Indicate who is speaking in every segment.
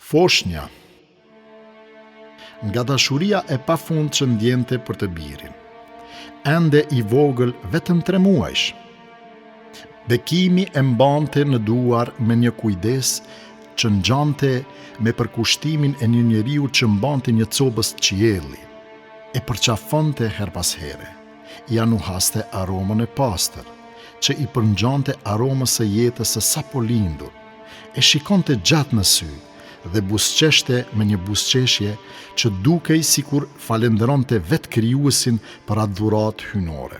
Speaker 1: Foshnja. Nga dashuria e pafund që ndjente për të birin. Ende i vogël vetëm 3 muajsh. Bekimi e mbante në duar me një kujdes që ngjante me përkushtimin e një njeriu që mbante një copës qielli, e përqafonte her pas here. Ja nuhaste aromën e pastër, që i përngjante aromës së jetës së sapo lindur, e shikonte gjatë në sy dhe buzëqeshte me një buzëqeshje që dukej sikur falenderonte vetë krijuesin për atë dhuratë hyjnore.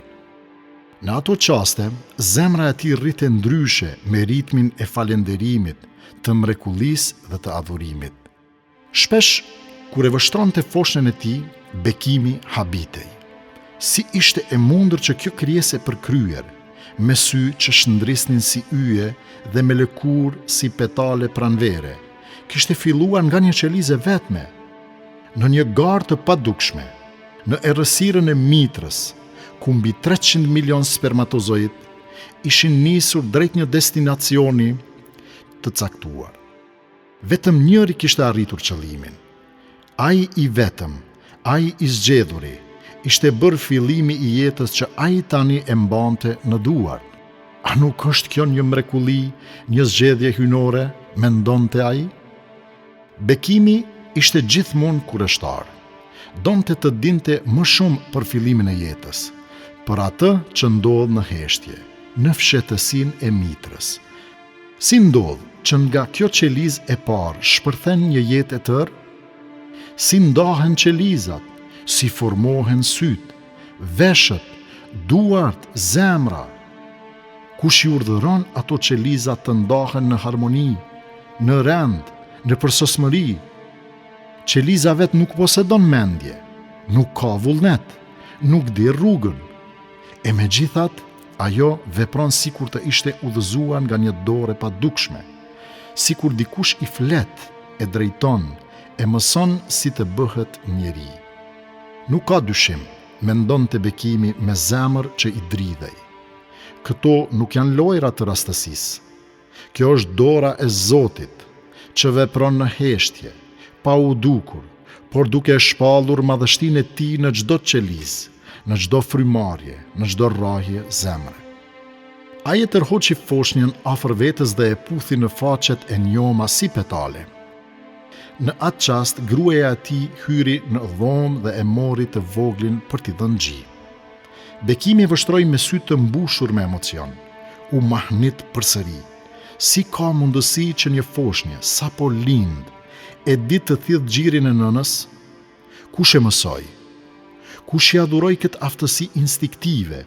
Speaker 1: Në ato qaste, zemra e tij rrite ndryshe me ritmin e falenderimit, të mrekullisë dhe të adhurimit. Shpesh, kur e vështronte foshnën e tij, bekimi habitej. Si ishte e mundur që kjo krijesë e përkryer, me sy që shndrisnin si yje dhe me lëkurë si petale pranvere, kishte filluar nga një qelizë vetme, në një garë të padukshme, në errësirën e mitrës, ku mbi 300 milion spermatozoid ishin nisur drejt një destinacioni të caktuar. Vetëm njëri kishte arritur qëllimin. Ai i vetëm, ai i zgjedhuri, ishte bërë fillimi i jetës që ai tani e mbante në duar. A nuk është kjo një mrekulli, një zgjedhje hyjnore, mendonte ai? Bekimi ishte gjithmonë kurështar. Donte të dinte më shumë për fillimin e jetës, për atë që ndodh në heshtje, në fshehtësinë e mitrës. Si ndodh që nga kjo qelizë e parë shpërthen një jetë e tërë? Si ndahen qelizat? Si formohen sytë, veshët, duart, zemra? Kush i urdhëron ato qelizat të ndahen në harmoni, në rend, në përsosmëri? Qeliza vet nuk posedon mendje, nuk ka vullnet, nuk di rrugën. E megjithatë, ajo vepron sikur të ishte udhëzuar nga një dorë e padukshme, sikur dikush i flet, e drejton, e mëson si të bëhet njeri. Nuk ka dyshim, mendonte Bekimi me zemër që i dridhej. Këto nuk janë lojra të rastësisë. Kjo është dora e Zotit, që vepron në heshtje, pa u dukur, por duke shpallur madhështinë e tij në çdo qelizë, në çdo frymarrje, në çdo rrahje zemre. Ai e tërhoqi foshnjën afër vetes dhe e puthi në faqet e njoma si petale. Në atë qast, gruaja e tij hyri në dhomë dhe e mori të voglin për t'i dhënë gji. Bekimi vështroi me sy të mbushur me emocion, u mahnit përsëri. Si ka mundësi që një foshnjë, sapo lind, e ditë të thith gjirin e nënës? Kush e mësoi? Kush i adhuroi këtë aftësi instiktive,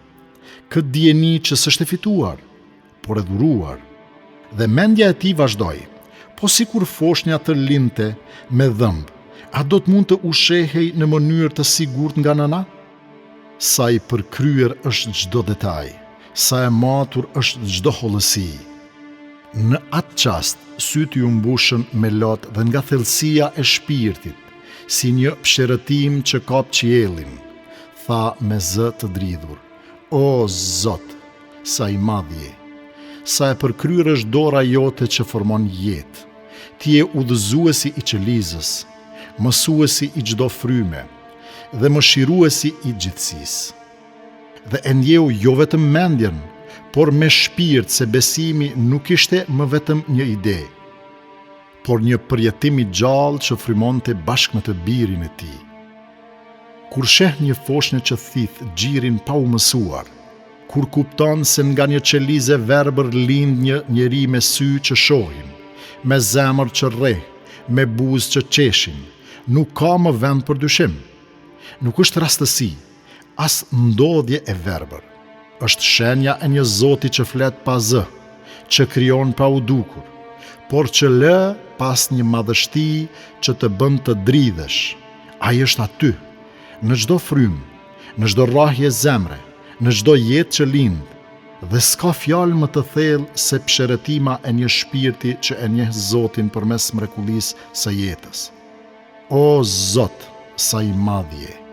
Speaker 1: këtë dijeni që s'është e fituar, por e dhuruar? Dhe mendja e tij vazhdoi. Po si kur foshnja të linte me dhëmb, a do të mund të ushehej në mënyrë të sigurt nga nëna? Sa i përkryer është çdo detaj, sa e matur është çdo hollësi. Në atë qast, sytë ju mbushën me lot dhe nga thellësia e shpirtit, si një psherëtim që kap qiellin, tha me zë të dridhur: O Zot, sa i madh je! Sa e përkryer është dora jote që formon jetë. Ti je udhëzuesi i qelizës, mësuesi i çdo fryme dhe mëshiruesi i gjithësisë. Dhe e ndjeu jo vetëm mendjen, por me shpirt, se besimi nuk ishte më vetëm një ide, por një përjetim i gjallë që frymonte bashkë me të birin e tij. Kur sheh një foshnjë që thith gjirin pa u mësuar, kur kupton se nga një qelizë verbër lind një njeri me sy që shohin, me zemër që rreh, me buzë që qeshin, nuk ka më vend për dyshim. Nuk është rastësi, as ndodhje e verbër. Është shenja e një Zoti që flet pa zë, që krijon pa u dukur, por që lë pas një madhështi që të bën të dridhesh. Ai është aty, në çdo frymë, në çdo rrahje zemre, në çdo jetë që lind, dhe s'ka fjalë më të thellë se psherëtima e një shpirti që e njeh Zotin përmes mrekullisë së jetës. O Zot, sa i madh je!